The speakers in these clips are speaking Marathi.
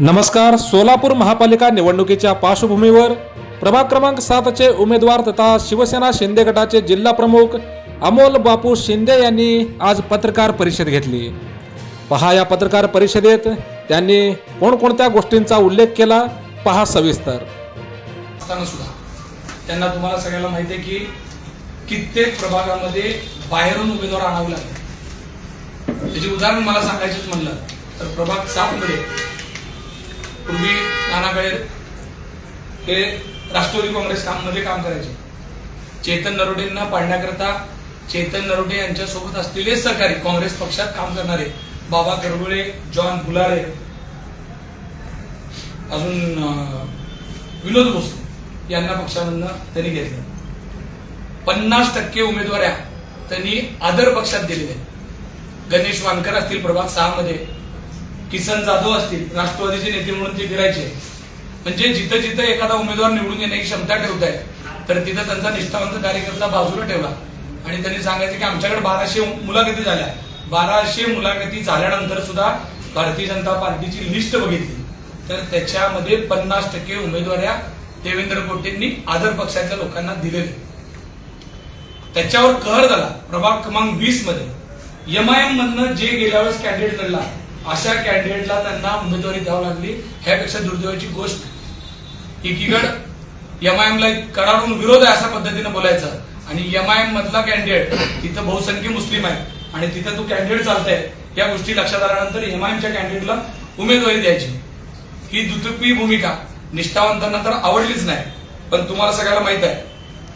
नमस्कार. सोलापूर महापालिका निवडणुकीच्या पार्श्वभूमीवर प्रभाग क्रमांक 7 चे उमेदवार तथा शिवसेना शिंदे गटाचे जिल्हा प्रमुख अमोल बापू शिंदे यांनी आज पत्रकार परिषद घेतली. पहा या पत्रकार परिषदेत त्यांनी कोणकोणत्या गोष्टींचा उल्लेख केला, पहा सविस्तर. त्यांना तुम्हाला सगळ्यांना माहिती आहे की कित्येक प्रभागामध्ये बाहेरून उमेदवार आणावे लागले. त्याचे उदाहरण मला सांगायचंच म्हणलं तर प्रभाग 7 मध्ये पूर्वी नाना काळे हे राष्ट्रवादी काँग्रेस मध्ये काम करायचे. चेतन नरोटेंना पाडण्याकरता चेतन नरोटे यांच्या सोबत असलेले सहकारी काँग्रेस पक्षात काम करणारे बाबा करगुळे, जॉन बुलारे, अजून विनोद भोसले यांना पक्षामधून त्यांनी घेतलं. 50% उमेदवाऱ्या त्यांनी आदर पक्षात दिलेल्या. गणेश वानकर असतील प्रभाग 6 मध्ये, किसन जाधव असतील राष्ट्रवादीचे नेते म्हणून ते फिरायचे. म्हणजे जिथं जिथं एखादा उमेदवार निवडून येण्याची क्षमता ठेवताय तर तिथं त्यांचा निष्ठावंत कार्यकर्ता बाजूला ठेवला आणि त्यांनी सांगायचं की आमच्याकडे 1200 मुलाखती झाल्या. 1200 मुलाखती झाल्यानंतर सुद्धा भारतीय जनता पार्टीची लिस्ट बघितली तर त्याच्यामध्ये 50% उमेदवाऱ्या देवेंद्र कोटेंनी आदर पक्षाच्या लोकांना दिलेले. त्याच्यावर कहर झाला. प्रभाग क्रमांक 20 मध्ये एमआयएम मधनं जे गेल्या वेळेस कॅन्डिडेट लढला अशा कॅन्डिडेटला त्यांना उमेदवारी द्यावी लागली. ह्यापेक्षा दुर्दैवाची गोष्ट, एकीकडे एमआयएमला कडाडून विरोध आहे अशा पद्धतीने बोलायचं आणि एमआयएम मधला कॅन्डिडेट तिथं बहुसंख्य मुस्लिम आहे आणि तिथं तो कॅन्डिडेट चालतंय. या गोष्टी लक्षात आल्यानंतर एमआयएमच्या कॅन्डिडेटला उमेदवारी द्यायची. ही दुतर्फी भूमिका निष्ठावंतांना तर आवडलीच नाही. पण तुम्हाला सगळ्याला माहित आहे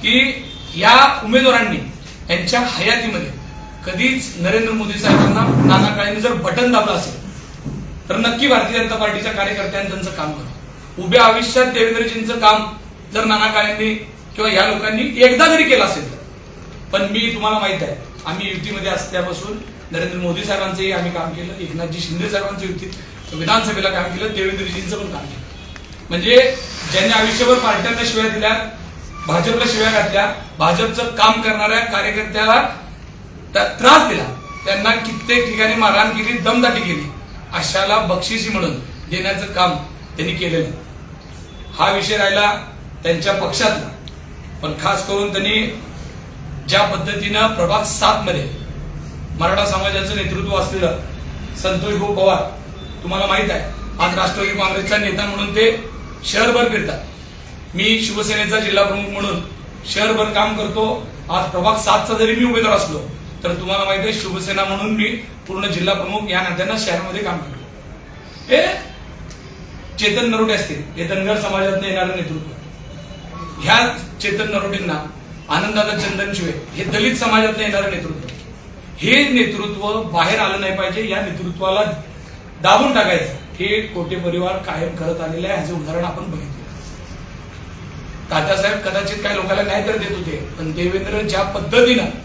की या उमेदवारांनी यांच्या हयातीमध्ये कधीच नरेंद्र मोदी साहेबांना नाना काळेंनी जर बटन दाबलं असेल तर नक्की भारतीय जनता पार्टीच्या कार्यकर्त्यांनी त्यांचं काम करा. उभ्या आयुष्यात देवेंद्रजींचं काम जर नाना काळेंनी किंवा या लोकांनी एकदा जरी केलं असेल तर, पण मी तुम्हाला माहित आहे आम्ही युतीमध्ये असल्यापासून नरेंद्र मोदी साहेबांचंही आम्ही काम केलं, एकनाथजी शिंदे साहेबांचं युतीत विधानसभेला काम केलं, देवेंद्रजींचं पण काम केलं. म्हणजे ज्यांनी आयुष्यभर पार्ट्यांना शिव्या दिल्या, भाजपला शिव्या घातल्या, भाजपचं काम करणाऱ्या कार्यकर्त्याला त्रास दिला, त्यांना कित्येक ठिकाणी मारहाण केली, दमदाटी केली, अशाला बक्षिसी म्हणून देण्याचं काम त्यांनी केलेलं. हा विषय राहिला त्यांच्या पक्षातला. पण खास करून त्यांनी ज्या पद्धतीनं प्रभाग 7 मध्ये मराठा समाजाचं नेतृत्व असलेलं संतोष भाऊ पवार, तुम्हाला माहित आहे आज राष्ट्रवादी काँग्रेसचा नेता म्हणून ते शहरभर फिरतात. मी शिवसेनेचा जिल्हा प्रमुख म्हणून शहरभर काम करतो. आज प्रभाग 7चा जरी मी उमेदवार असलो तर तुम्हाला माहिती आहे शिवसेना म्हणून मी पूर्ण जिल्हा प्रमुख या नात्यानं शहरामध्ये काम करतो. हे चेतन नरोटे असतील, हे धनगर समाजातून येणारं नेतृत्व. ह्या चेतन नरोटेंना आनंददादा चंदनशिवे हे दलित समाजातून येणारं नेतृत्व. हे नेतृत्व बाहेर आलं नाही पाहिजे, या नेतृत्वाला दाबून टाकायचं हे कोटे परिवार कायम करत आलेलं आहे. ह्याचं उदाहरण आपण बघितलं. तात्यासाहेब कदाचित काही लोकांना न्याय तर देत होते, पण देवेंद्र ज्या पद्धतीनं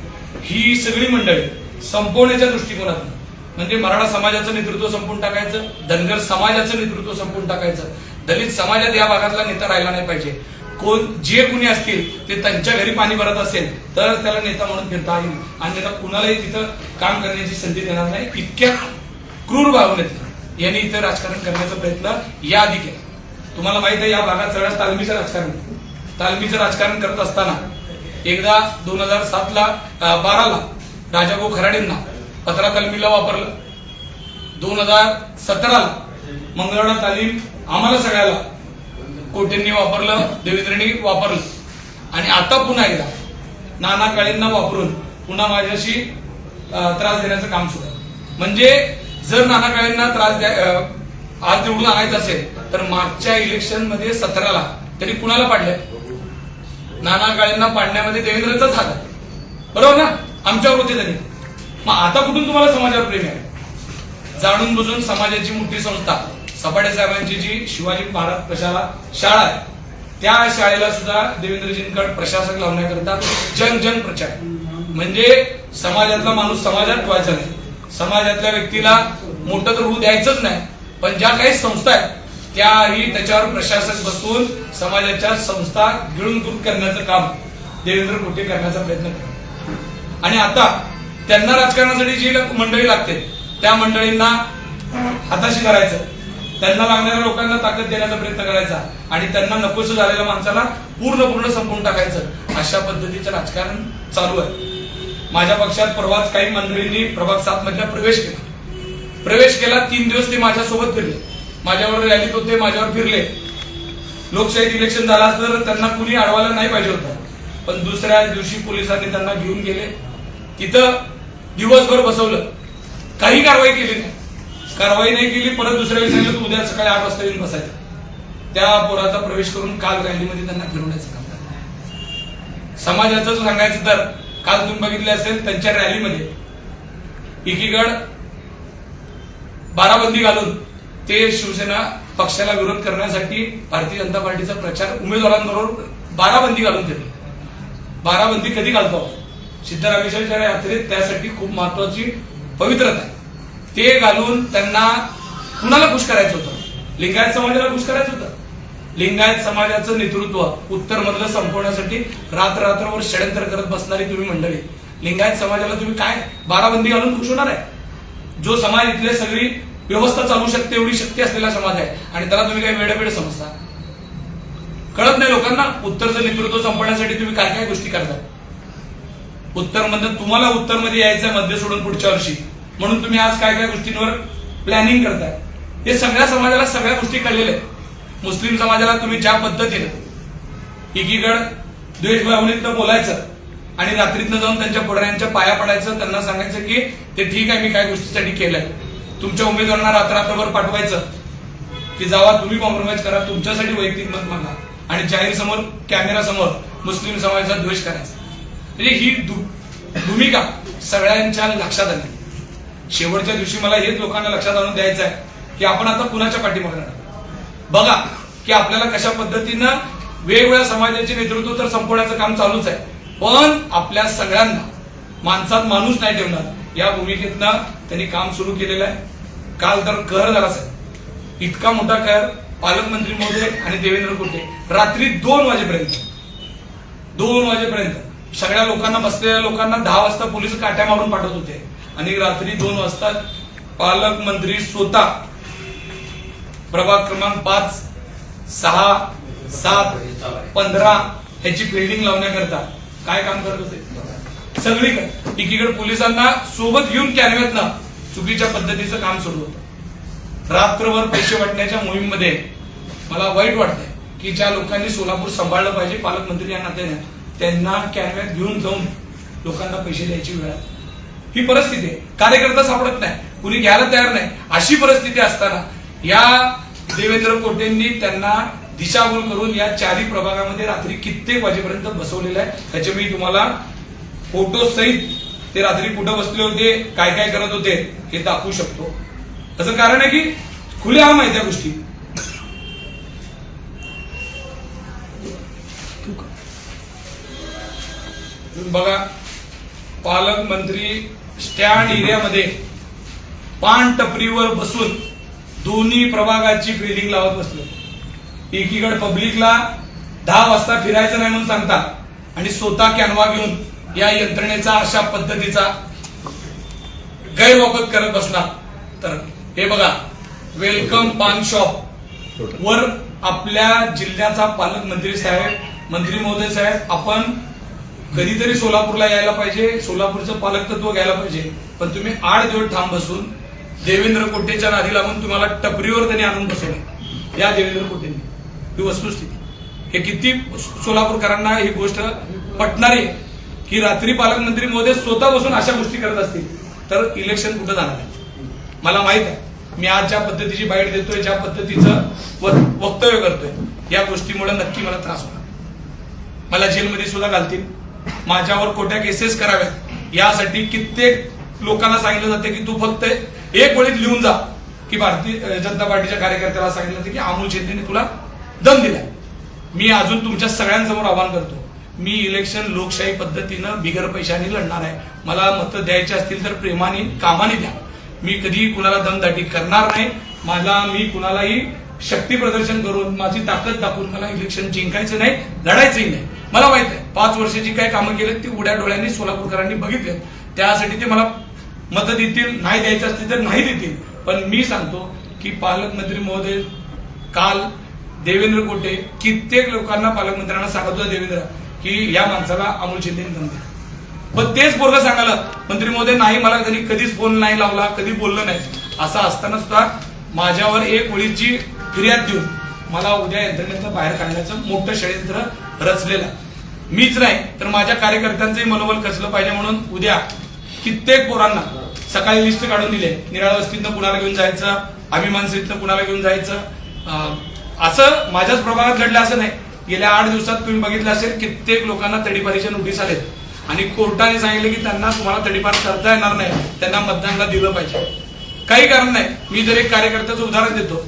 ही सगळी मंडळी संपवण्याच्या दृष्टिकोनातून, म्हणजे मराठा समाजाचं नेतृत्व संपून टाकायचं, धनगर समाजाचं नेतृत्व संपून टाकायचं, दलित समाजात या भागातला नेता राहिला नाही पाहिजे. कोण जे कुणी असतील ते त्यांच्या घरी पाणी भरत असेल तर त्याला नेता म्हणून फिरता येईल, अन्यथा कुणालाही तिथं काम करण्याची संधी देणार नाही. इतक्या क्रूर भावनेत यांनी इथं राजकारण करण्याचा प्रयत्न याआधी केला. तुम्हाला माहित आहे या भागात सगळ्यात तालमीचं राजकारण करत असताना एकदा 2007ला 12ला राजाभाऊ खराडेंना पत्रा तालमीला वापरलं. 2017ला मंगळवार तालीम आम्हाला सगळ्याला कोटेंनी वापरलं, देवेंद्रनी वापरलं आणि आता पुन्हा एकदा नाना काळेंना वापरून पुन्हा माझ्याशी त्रास देण्याचं काम सुरू आहे. म्हणजे जर नाना काळेंना त्रास आज निवडून आणायचं असेल तर मागच्या इलेक्शन मध्ये 17ला तरी कुणाला पाडलंय? नाना काळेंना पाडण्यामध्ये देवेंद्रचाच हात आहे, बरोबर ना? आमच्यावर होते त्यांनी. मग आता कुठून तुम्हाला समाजावर प्रेम आहे? जाणून बुजून समाजाची मोठी संस्था सपाटे साहेबांची जी शिवाजी महाराज प्रशाला शाळा आहे त्या शाळेला सुद्धा देवेंद्रजींकडे प्रशासक लावण्याकरता जन प्रचार. म्हणजे समाजातला माणूस समाजात ठेवायचा नाही, समाजातल्या व्यक्तीला मोठं तर होऊ द्यायचंच नाही, पण ज्या काही संस्था आहेत त्याही त्याच्यावर प्रशासक बसवून समाजाच्या संस्था गिळून करण्याचं काम देवेंद्र कोटे करण्याचा प्रयत्न करतात. आणि आता त्यांना राजकारणासाठी जी मंडळी लागते त्या मंडळींना हाताशी धरायचं, त्यांना लागणाऱ्या लोकांना ताकद देण्याचा प्रयत्न करायचा आणि त्यांना नकोस झालेल्या माणसाला पूर्ण संपवून टाकायचं, अशा पद्धतीचं राजकारण चालू आहे. माझ्या पक्षात परवाच काही मंडळींनी प्रभाग 7 मधल्या प्रवेश केला. 3 दिवस ते माझ्यासोबत फिरले, माझ्यावर रॅलीत होते, माझ्यावर फिरले. लोकशाहीत इलेक्शन झाला तर त्यांना कुणी अडवायला नाही पाहिजे होतं, पण दुसऱ्या दिवशी पोलिसांनी त्यांना घेऊन गेले, तिथं दिवसभर बसवलं, काही कारवाई केली नाही केली. परत दुसऱ्या दिवशी सांगितलं उद्या सकाळी 8 वाजता येऊन बसायचं. त्या पोराचा प्रवेश करून काल रॅलीमध्ये त्यांना फिरवण्याचं काम झालं. समाजाचं सांगायचं तर काल तुम्ही बघितले असेल त्यांच्या रॅलीमध्ये एकीकडे बाराबंदी घालून ते शिवसेना पक्षाला विरोध करण्यासाठी भारतीय जनता पार्टीचा प्रचार उमेदवारांबरोबर बाराबंदी घालून ठेवली. बाराबंदी कधी घालतो? सिद्धरामेश्वरच्या यात्रेत त्यासाठी खूप महत्वाची पवित्रता आहे. ते घालून त्यांना कुणाला खुश करायचं होतं? लिंगायत समाजाला खुश करायचं होतं. लिंगायत समाजाचं नेतृत्व उत्तर मधलं संपवण्यासाठी रात्रभर षड्यंत्र करत बसणारी तुम्ही मंडळी, लिंगायत समाजाला तुम्ही काय बाराबंदी घालून खुश होणार आहे? जो समाज इथले सगळी व्यवस्था चालू शकते एवढी शक्ती असलेला समाज आहे आणि त्याला तुम्ही काही वेडवेड समजता? कळत नाही लोकांना उत्तरचं नेतृत्व संपवण्यासाठी तुम्ही काय काय गोष्टी करता. उत्तर मधून तुम्हाला उत्तरमध्ये यायचं मध्य सोडून पुढच्या वर्षी, म्हणून तुम्ही आज काय काय गोष्टींवर प्लॅनिंग करताय. हे सगळ्या समाजाला सगळ्या गोष्टी कळलेल्या आहेत. मुस्लिम समाजाला तुम्ही ज्या पद्धतीने एकीकडे द्वेष भावनेतनं बोलायचं आणि रात्रीतनं जाऊन त्यांच्या पुढाऱ्यांच्या पाया पडायचं, त्यांना सांगायचं की ते ठीक आहे, मी काय गोष्टीसाठी केलंय. तुमच्या उमेदवारांना रात्रभर पाठवायचं की जावा तुम्ही कॉम्प्रोमाइज करा, तुमच्यासाठी वैयक्तिक मत मागा आणि जाहीर समोर कॅमेरा समोर मुस्लिम समाजाचा द्वेष करायचा. म्हणजे ही भूमिका सगळ्यांच्या लक्षात आली. शेवटच्या दिवशी मला हेच लोकांना लक्षात आणून द्यायचं आहे की आपण आता कुणाच्या पाठीमागे राहणार. बघा की आपल्याला कशा पद्धतीनं वेगवेगळ्या समाजाचे नेतृत्व तर संपवण्याचं काम चालूच आहे, पण आपल्या सगळ्यांना माणसात माणूस नाही ठेवणार या भूमिकेतनं त्यांनी काम सुरू केलेलं आहे. काल तर कहर झाला साहेब, इतका मोठा कहर. पालकमंत्री महोदय आणि देवेंद्र कुटे रात्री 2 वाजेपर्यंत सगळ्या लोकांना, बसलेल्या लोकांना 10 वाजता पोलीस काट्या मारून पाठवत होते आणि रात्री 2 वाजता पालकमंत्री स्वतः प्रभाग क्रमांक 5, 6, 7, 15 ह्याची फिल्डिंग लावण्याकरता काय काम करत होते? सगळीकडे एकीकडे पोलिसांना सोबत घेऊन कॅनव्यातनं चुकीच्या पद्धतीचं काम सुरू होतं. रात्रभर पैसे वाटण्याच्या मोहीममध्ये मला वाईट वाटतंय की ज्या लोकांनी सोलापूर सांभाळलं पाहिजे पालकमंत्री या नात्याने, त्यांना कॅनव्यात घेऊन जाऊन लोकांना पैसे द्यायची वेळ आहे. ही परिस्थिती आहे. कार्यकर्ता सापडत नाही, कुणी घ्यायला तयार नाही. अशी परिस्थिती असताना या देवेंद्र कोटेंनी त्यांना दिशाभूल करून या 4 प्रभागामध्ये रात्री कित्येक वाजेपर्यंत बसवलेलं आहे. त्याचे मी तुम्हाला फोटो सहित ते रात्री कुठं बसले होते, काय काय करत होते हे दाखवू शकतो. त्याचं कारण आहे की खुलेआम आहे त्या गोष्टी. बघा, पालकमंत्री स्टँड एरियामध्ये पान टपरीवर बसून दोन्ही प्रभागाची फिल्डिंग लावत बसले. एकीकडे पब्लिकला 10 वाजता फिरायचं नाही म्हणून सांगतात आणि स्वतः कॅनवा घेऊन या यंत्रणेचा अशा पद्धतीचा गैरवापर करत बसला. तर हे बघा, वेलकम पान शॉप वर आपल्या जिल्ह्याचा पालकमंत्री साहेब, मंत्री महोदय साहेब, आपण कधीतरी सोलापूरला यायला पाहिजे, सोलापूरचं पालकत्व घ्यायला पाहिजे. पण तुम्ही 8 दिवस ठाम बसून देवेंद्र कोटेच्या नादी लागून तुम्हाला टपरीवर त्यांनी आणून बसवलं. या देवेंद्र कोटेंनी, ही वस्तुस्थिती. हे किती सोलापूरकरांना ही गोष्ट पटणारी आहे की रात्री पालकमंत्री महोदय स्वतः बसून अशा गोष्टी करत असतील तर इलेक्शन कुठं जाणार आहे? मला माहित आहे, मी आज ज्या पद्धतीची बाईट देतोय, ज्या पद्धतीचं वक्तव्य करतोय, या गोष्टीमुळे नक्की मला त्रास होणार. मला जेलमध्ये सुद्धा घालतील, माझ्यावर खोट्या केसेस कराव्यात यासाठी कित्येक लोकांना सांगितलं जाते की तू फक्त एक ओळीत लिहून जा की भारतीय जनता पार्टीच्या कार्यकर्त्याला सांगितलं जाते की अमोल शेट्टीने तुला दम दिलाय. मी अजून तुमच्या सगळ्यांसमोर आवाहन करतो, मी इलेक्शन लोकशाही पद्धतीनं बिगर पैशाने लढणार आहे. मला मतं द्यायची असतील तर प्रेमाने, कामाने द्या. मी कधी कुणाला दमदाटी करणार नाही. मी कुणालाही शक्ती प्रदर्शन करून, माझी ताकद दाखवून मला इलेक्शन जिंकायचं नाही, लढायचंही नाही. मला माहित आहे 5 वर्षाची काय कामं केलेत ती उड्या डोळ्यांनी सोलापूरकरांनी बघितले. त्यासाठी ते मला मतं देतील, नाही द्यायचं असतील तर नाही देतील. पण मी सांगतो की पालकमंत्री महोदय काल देवेंद्र कोटे कित्येक लोकांना पालकमंत्र्यांना सांगत होता देवेंद्र की या माणसाला अमोल शिंदेने दम दिला. पण तेच पोरगं सांगायला मंत्री महोदय नाही, मला त्यांनी कधीच फोन नाही लावला, कधी बोललं नाही. असं असताना सुद्धा माझ्यावर एक ओळीची फिर्याद देऊन मला उद्या यंत्रणेचं बाहेर काढण्याचं मोठं षडयंत्र रचलेलं. मीच नाही तर माझ्या कार्यकर्त्यांचंही मनोबल कसलं पाहिजे म्हणून उद्या कित्येक पोरांना सकाळी लिस्ट काढून दिले. निराळा वस्तीतनं कुणाला घेऊन जायचं, अभिमान सीतनं कुणाला घेऊन जायचं. असं माझ्याच प्रभागात घडलं असं नाही. गेल्या 8 दिवसात तुम्ही बघितलं असेल कित्येक लोकांना तडीपारीच्या नोटीस आलेत आणि कोर्टाने सांगितले की त्यांना तुम्हाला तडीपार करता येणार नाही, त्यांना मतदानला दिलं पाहिजे. काही कारण नाही. मी जर एक कार्यकर्त्याचं उदाहरण देतो.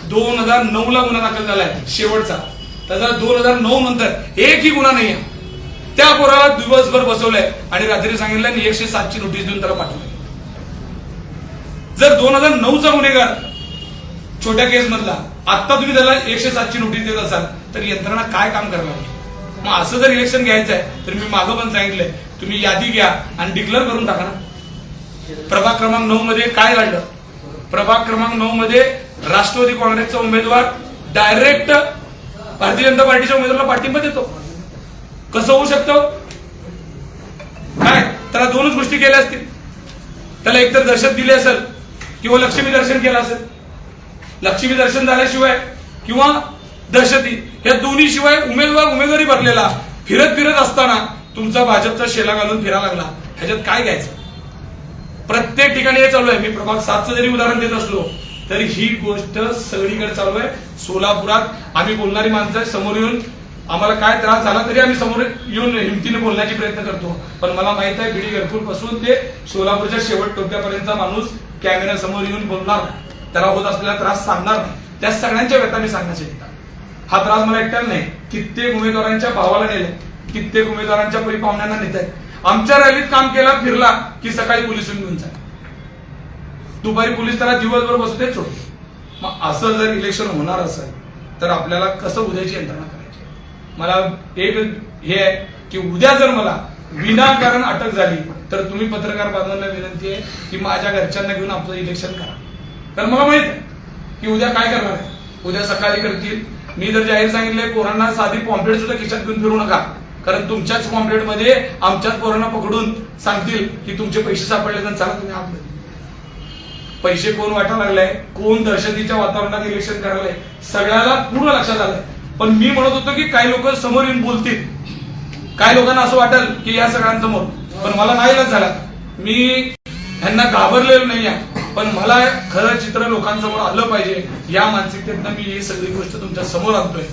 2009ला गुन्हा दाखल झालाय शेवटचा, त्याचा 2009 नंतर एकही गुन्हा नाही. त्या पोराला दिवसभर बसवलंय आणि रात्री सांगितलं 107ची नोटीस देऊन त्याला पाठवलंय. जर 2009चा गुन्हेगार छोट्या केस मधला आता तुम्ही त्याला 107ची नोटीस देत असाल तर यंत्रणा काय काम करायला हवी. मग असं जर इलेक्शन घ्यायचं आहे तर मी मागं पण सांगितलंय तुम्ही यादी घ्या आणि डिक्लेअर करून टाका ना. प्रभाग क्रमांक 9 मध्ये काय घडलं? प्रभाग क्रमांक 9 मध्ये राष्ट्रवादी काँग्रेसचा उमेदवार डायरेक्ट भारतीय जनता पार्टीच्या उमेदवाराला पाठिंबा देतो. कसं होऊ शकतं? काय त्याला 2च गोष्टी केल्या असतील. त्याला एकतर दहशत दिली असेल किंवा लक्ष्मी दर्शन केलं असेल. लक्ष्मी दर्शन झाल्याशिवाय किंवा दहशती या दोन्ही शिवाय उमेदवारी भरलेला फिरत फिरत असताना तुमचा भाजपचा शेला घालून फिरायला लागला. ह्याच्यात काय घ्यायचं? प्रत्येक ठिकाणी हे चालू आहे. मी प्रभाग 7चं जरी उदाहरण देत असलो तरी ही गोष्ट सगळीकडे चालू आहे. सोलापुरात आम्ही बोलणारी माणसं समोर येऊन आम्हाला काय त्रास झाला तरी आम्ही समोर येऊन हिमतीने बोलण्याची प्रयत्न करतो. पण मला माहित आहे बीडी घरकुल पासून ते सोलापूरच्या शेवट टोक्यापर्यंतचा माणूस कॅमेरा समोर येऊन बोलणार नाही, त्याला होत असलेला त्रास सांगणार नाही. त्या सगळ्यांच्या व्यथा मी सांगण्याचे हा त्रास मला एकट्याला नाही, कित्येक उमेदवारांच्या भावाला नेले, कित्येक उमेदवारांच्या परिपाहुण्यांना नेत आहेत. आमच्या रॅलीत काम केला फिरला की सकाळी पोलीस घेऊन जाय, दुपारी पोलीस त्याला दिवसभर बसू देत सोडतो. मग असं जर इलेक्शन होणार असेल तर आपल्याला कसं उद्याची यंत्रणा करायची? मला एक हे आहे की उद्या जर मला विनाकारण अटक झाली तर तुम्ही पत्रकार बांधवांना विनंती आहे की माझ्या घरच्यांना घेऊन आपलं इलेक्शन करा. कारण मला माहित आहे की उद्या काय करणार आहे. उद्या सकाळी करतील. मी जर जाहीर सांगितलंय पोरांना साधी पॉम्पलेट सुद्धा खिशात घेऊन फिरू नका, कारण तुमच्याच पॉम्पलेट मध्ये आमच्याच पोरांना पकडून सांगतील की तुमचे पैसे सापडले तर चला तुम्ही आपले पैसे कोण वाटायला लागलाय, कोण दहशतीच्या वातावरणात इलेक्शन करायलाय, सगळ्याला पूर्ण लक्षात आलंय. पण मी म्हणत होतो की काही लोक समोर येऊन बोलतील, काही लोकांना असं वाटेल की या सगळ्यांसमोर. पण मला नाईलाज झाला. मी ह्यांना घाबरलेलो नाही आहे, पण मला खरं चित्र लोकांसमोर आलं पाहिजे या मानसिकतेतनं मी ही सगळी गोष्ट तुमच्या समोर आणतोय.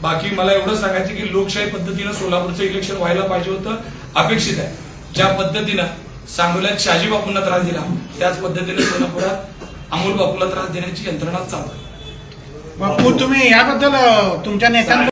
बाकी मला एवढं सांगायचं की लोकशाही पद्धतीनं सोलापूरचं इलेक्शन व्हायला पाहिजे होतं, अपेक्षित आहे. ज्या पद्धतीनं सांगोल्यात शहाजी बापूंना त्रास दिला त्याच पद्धतीने सोलापुरात अमोल बापूला त्रास देण्याची यंत्रणा चालू आहे. बापू, तुम्ही याबद्दल तुमच्या नेत्यांना